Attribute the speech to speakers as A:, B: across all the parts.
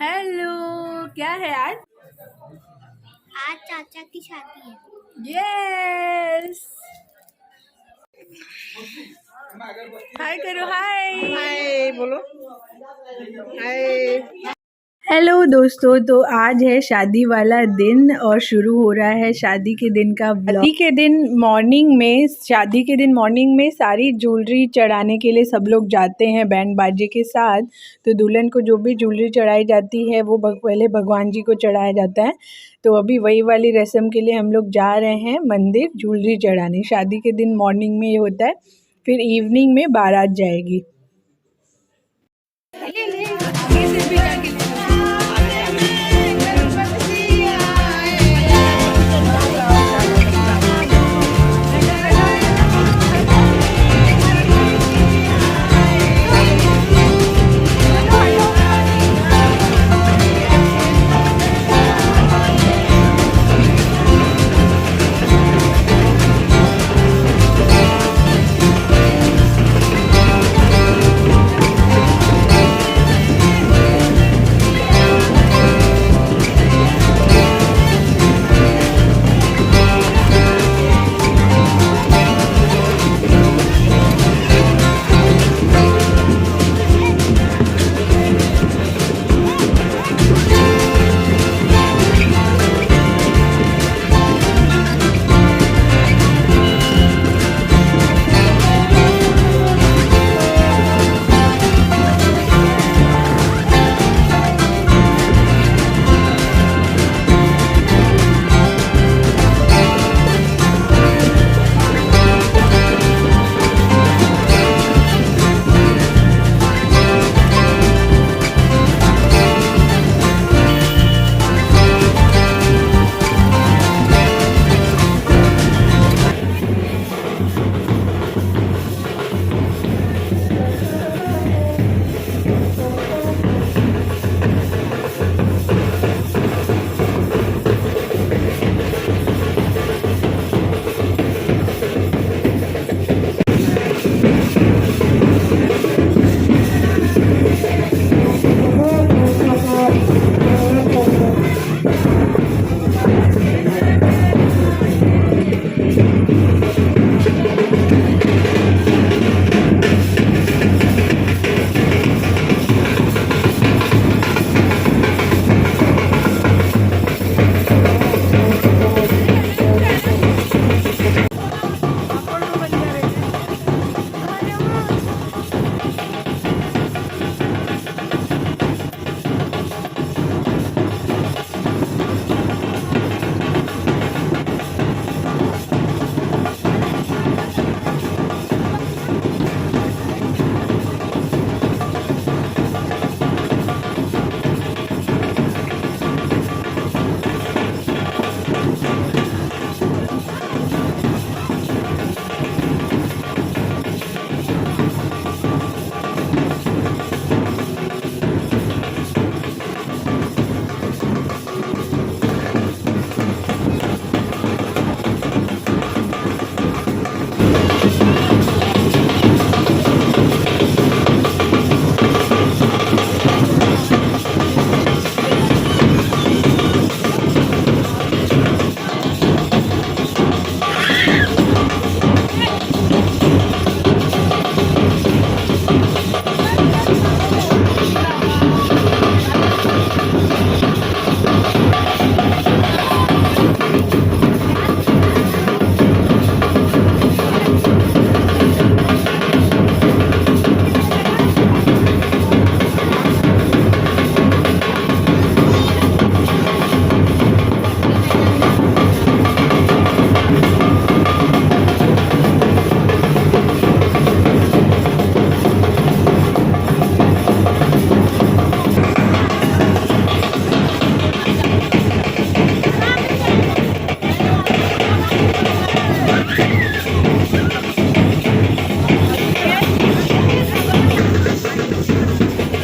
A: Hello, क्या है आज?
B: आज चाचा की शादी है।
A: यस, हाय करो, हाय
C: हाय बोलो, हाय।
A: हेलो दोस्तों, तो आज है शादी वाला दिन और शुरू हो रहा है शादी के दिन का व्लॉग। शादी के दिन मॉर्निंग में सारी ज्वेलरी चढ़ाने के लिए सब लोग जाते हैं बैंड बाजे के साथ। तो दुल्हन को जो भी ज्वेलरी चढ़ाई जाती है वो पहले भगवान जी को चढ़ाया जाता है। तो अभी वही वाली रस्म के लिए हम लोग जा रहे हैं मंदिर ज्वेलरी चढ़ाने। शादी के दिन मॉर्निंग में ये होता है, फिर इवनिंग में बारात जाएगी।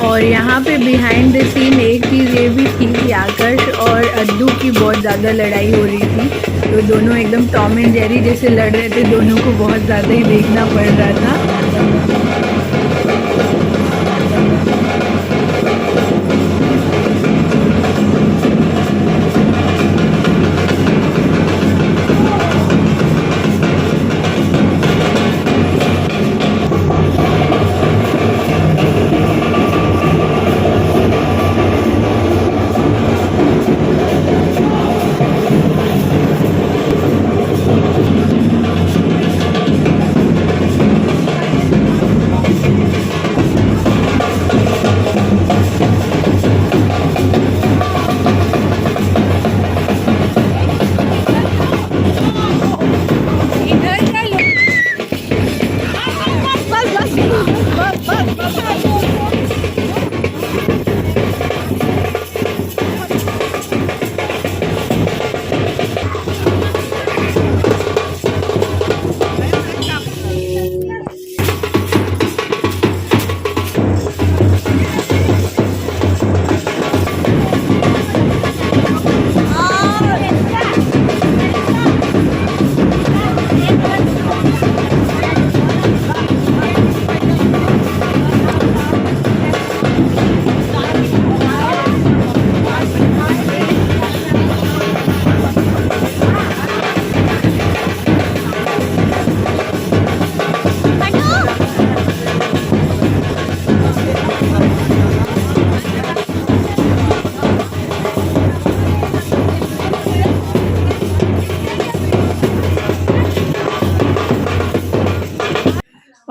A: और यहाँ पे बिहाइंड द सीन एक चीज़ ये भी थी कि आकर्ष और अद्दू की बहुत ज़्यादा लड़ाई हो रही थी। तो दोनों एकदम टॉम एंड जेरी जैसे लड़ रहे थे, दोनों को बहुत ज़्यादा ही देखना पड़ रहा था।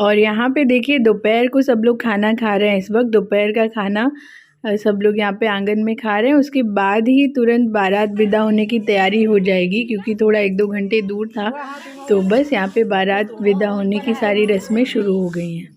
A: और यहाँ पे देखिए दोपहर को सब लोग खाना खा रहे हैं। इस वक्त दोपहर का खाना सब लोग यहाँ पे आंगन में खा रहे हैं। उसके बाद ही तुरंत बारात विदा होने की तैयारी हो जाएगी, क्योंकि थोड़ा 1-2 घंटे दूर था। तो बस यहाँ पे बारात विदा होने की सारी रस्में शुरू हो गई हैं।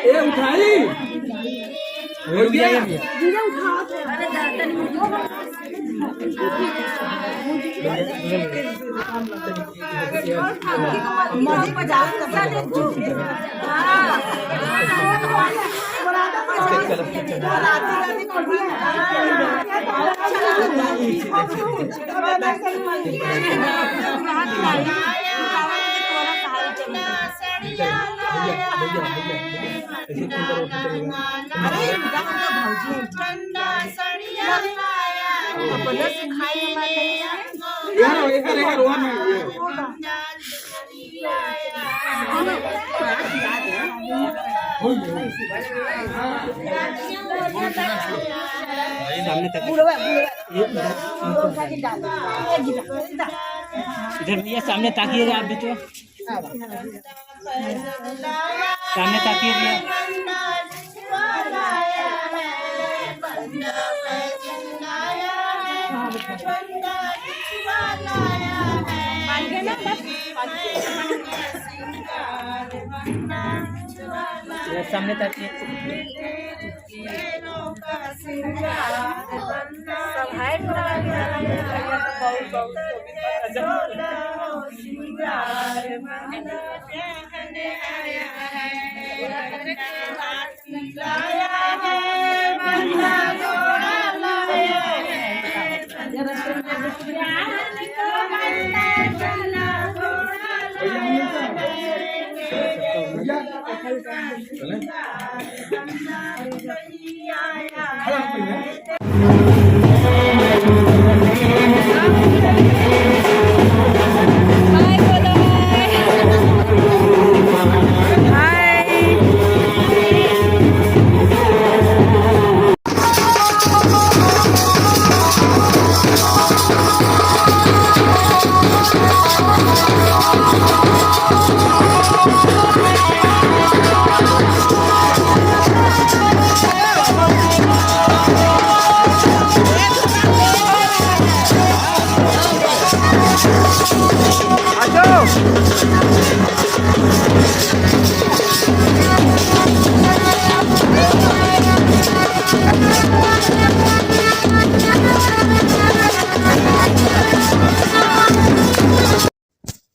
C: ए उठाई हो गया इधर भैया सामने ताकिएगा आप भी तो सामने ताकिए भैया। सामने ताकिए।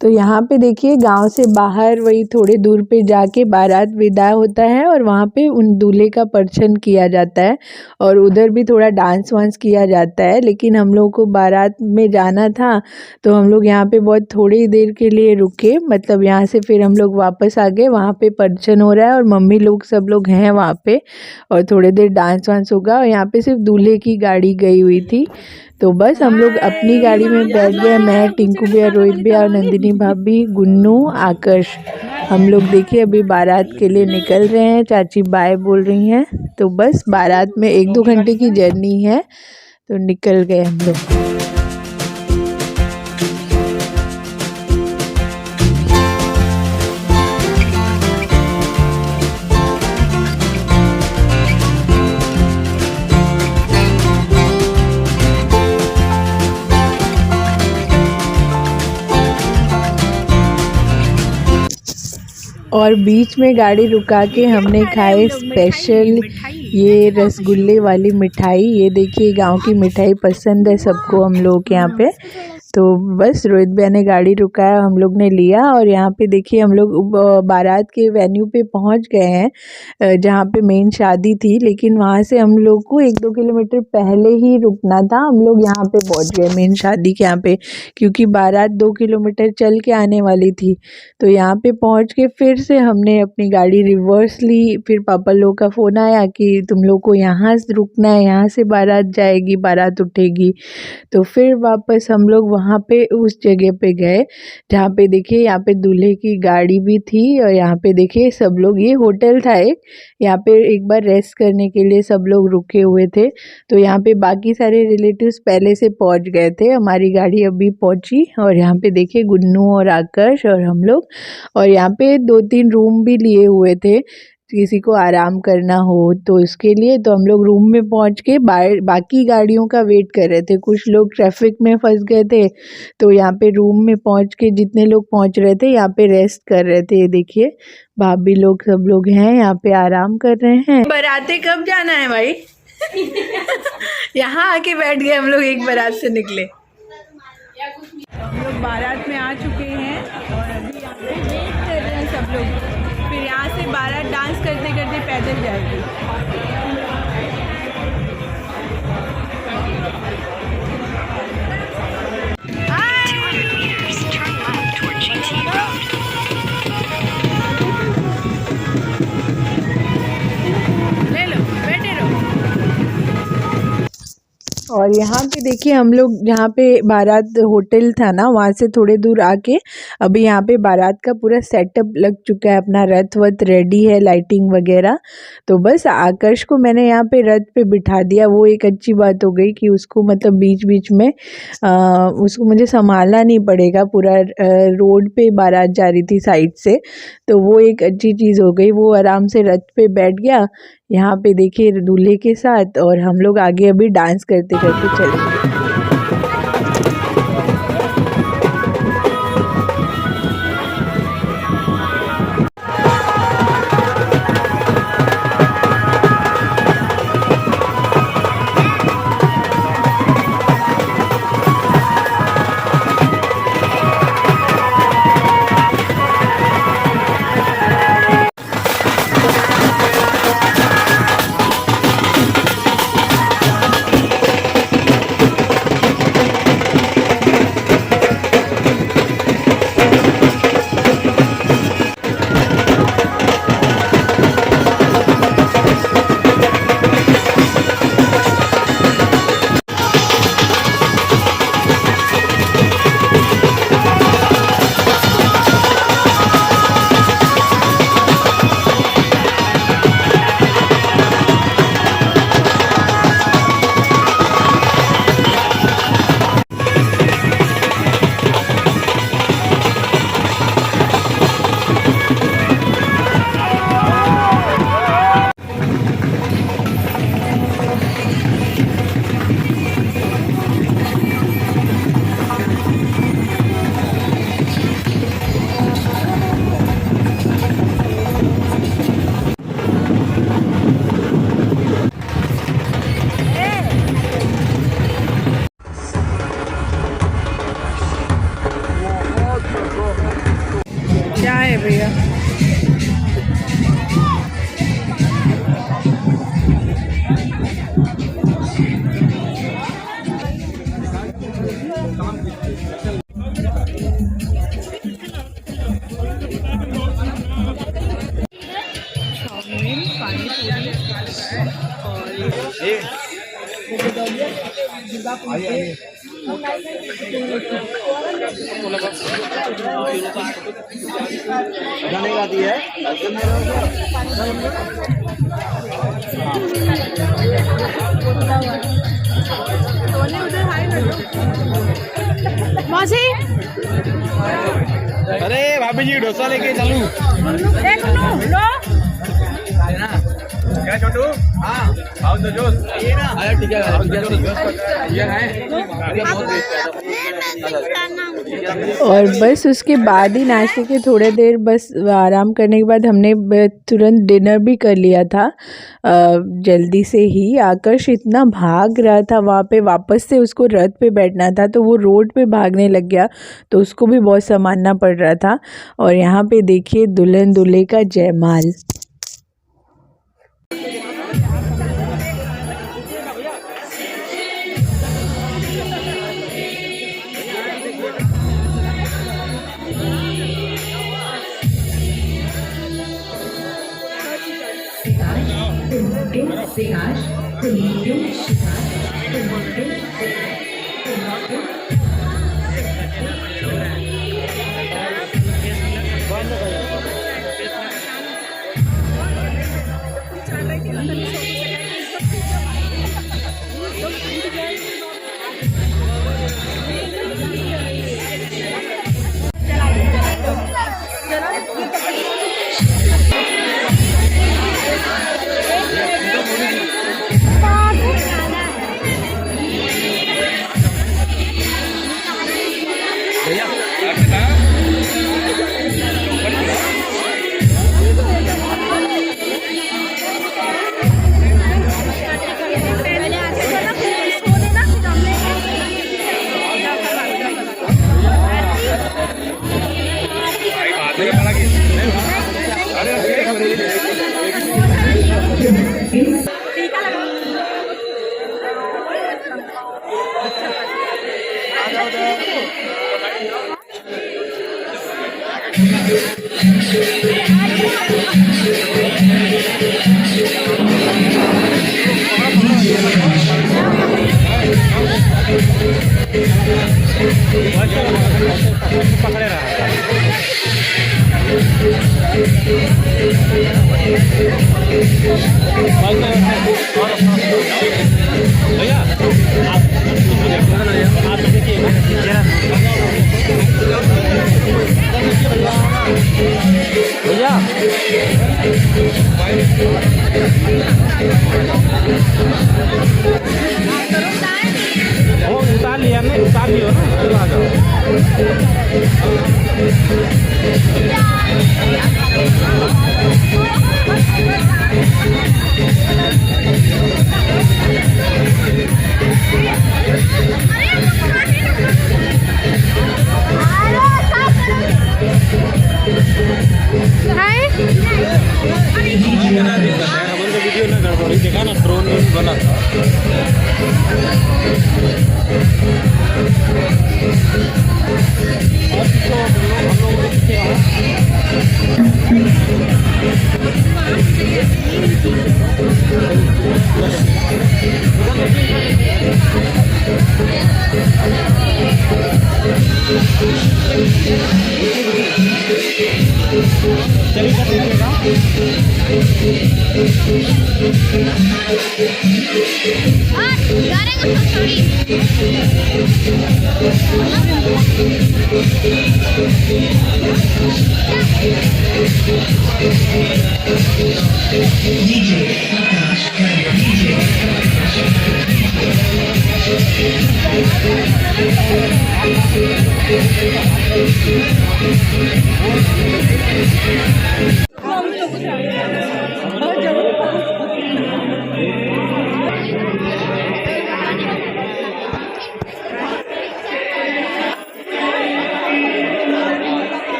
A: तो यहाँ पे देखिए गांव से बाहर वही थोड़े दूर पे जाके बारात विदा होता है और वहाँ पे उन दूल्हे का परिछन किया जाता है और उधर भी थोड़ा डांस वांस किया जाता है। लेकिन हम लोग को बारात में जाना था तो हम लोग यहाँ पे बहुत थोड़ी देर के लिए रुके, मतलब यहाँ से फिर हम लोग वापस आ गए। वहाँ पे परिछन हो रहा है और मम्मी लोग सब लोग हैं वहाँ पे और थोड़ी देर डांस वांस होगा और यहाँ पे सिर्फ दूल्हे की गाड़ी गई हुई थी। तो बस हम लोग अपनी गाड़ी में बैठ गए, मैं, टिंकू भैया, रोहित भैया और नंदिनी भाभी, गुन्नू, आकर्ष। हम लोग देखिए अभी बारात के लिए निकल रहे हैं, चाची बाय बोल रही हैं। तो बस बारात में 1-2 घंटे की जर्नी है तो निकल गए हम लोग। और बीच में गाड़ी रुका के हमने खाए स्पेशल ये रसगुल्ले वाली मिठाई। ये देखिए गांव की मिठाई पसंद है सबको हम लोग के यहाँ पे। तो बस रोहित भैया ने गाड़ी रुकाया, हम लोग ने लिया और यहाँ पे देखिए हम लोग बारात के वेन्यू पे पहुँच गए हैं जहाँ पे मेन शादी थी। लेकिन वहाँ से हम लोग को 1-2 किलोमीटर पहले ही रुकना था। हम लोग यहाँ पे पहुँच गए मेन शादी के यहाँ पे, क्योंकि बारात 2 किलोमीटर चल के आने वाली थी। तो यहाँ पे पहुँच के फिर से हमने अपनी गाड़ी रिवर्स ली। फिर पापा लोग का फ़ोन आया कि तुम लोग को यहाँ रुकना है, यहाँ से बारात जाएगी, बारात उठेगी। तो फिर वापस हम लोग वहाँ पे उस जगह पे गए जहाँ पे देखिए यहाँ पे दूल्हे की गाड़ी भी थी और यहाँ पे देखिए सब लोग, ये होटल था एक, यहाँ पे एक बार रेस्ट करने के लिए सब लोग रुके हुए थे। तो यहाँ पे बाकी सारे रिलेटिव्स पहले से पहुँच गए थे, हमारी गाड़ी अभी पहुँची। और यहाँ पे देखिए गुन्नू और आकाश और हम लोग, और यहाँ पे 2-3 रूम भी लिए हुए थे किसी को आराम करना हो तो इसके लिए। तो हम लोग रूम में पहुंच के बाकी गाड़ियों का वेट कर रहे थे। कुछ लोग ट्रैफिक में फंस गए थे तो यहाँ पे रूम में पहुंच के जितने लोग पहुंच रहे थे यहाँ पे रेस्ट कर रहे थे। ये देखिए भाभी लोग सब लोग हैं यहाँ पे आराम कर रहे हैं। बाराते कब जाना है भाई? यहाँ आके बैठ गए हम लोग, एक बारात से निकले। हम लोग बारात में आ चुके हैं और अभी यहाँ पे वेट कर रहे हैं सब लोग। फिर यहाँ से बारात डांस करते करते पैदल जाएगी। ले लो, बैठे रहो। और यहाँ पे देखिए हम लोग जहाँ पे बारात होटल था ना वहाँ से थोड़े दूर आके अभी यहाँ पे बारात का पूरा सेटअप लग चुका है, अपना रथ वथ रेडी है, लाइटिंग वगैरह। तो बस आकर्ष को मैंने यहाँ पे रथ पे बिठा दिया, वो एक अच्छी बात हो गई कि उसको मतलब बीच बीच में उसको मुझे संभालना नहीं पड़ेगा, पूरा रोड पे बारात जा रही थी साइड से, तो वो एक अच्छी चीज़ हो गई। वो आराम से रथ पे बैठ गया यहाँ पे देखिए दूल्हे के साथ, और हम लोग आगे अभी डांस करते करते चलेंगे। क्या है भैया? चाउमीन, पानी
B: मौसी
D: अरे भाभी जी डोसा लेके चलूं? क्या छोटू? हाँ आओ तो जोश ये ना। अरे ठीक है
A: और बस उसके बाद ही नाश्ते के थोड़े देर बस आराम करने के बाद हमने तुरंत डिनर भी कर लिया था जल्दी से ही। आकर्ष इतना भाग रहा था वहाँ पे, वापस से उसको रथ पे बैठना था तो वो रोड पे भागने लग गया, तो उसको भी बहुत संभालना पड़ रहा था। और यहाँ पे देखिए दुल्हन दूल्हे का जयमाल।
D: वो उतार लिया ना, उतार लियो ना, फिर आ जाओ। वीडियो ना गड़बड़ी देखा ना, ड्रोन बना था।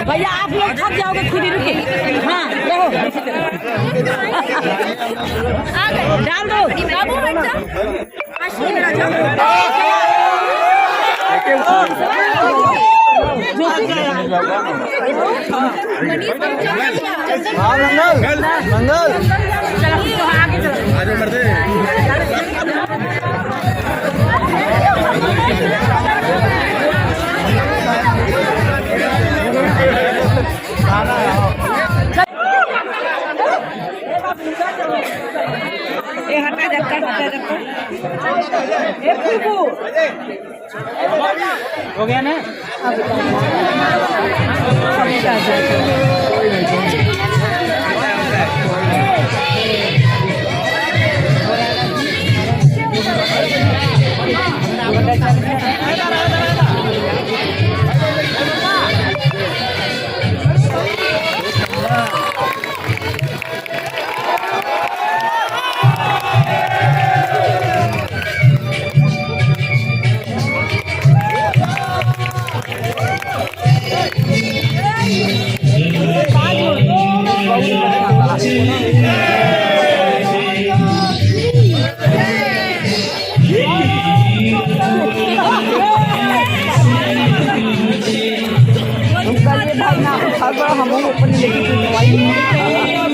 E: भैया आप लोग थक जाओगे, खुद ही रुके। हाँ रहो, डाल दो बाबू,
D: मंगल
C: हो गया ना। हम ऊपर लेके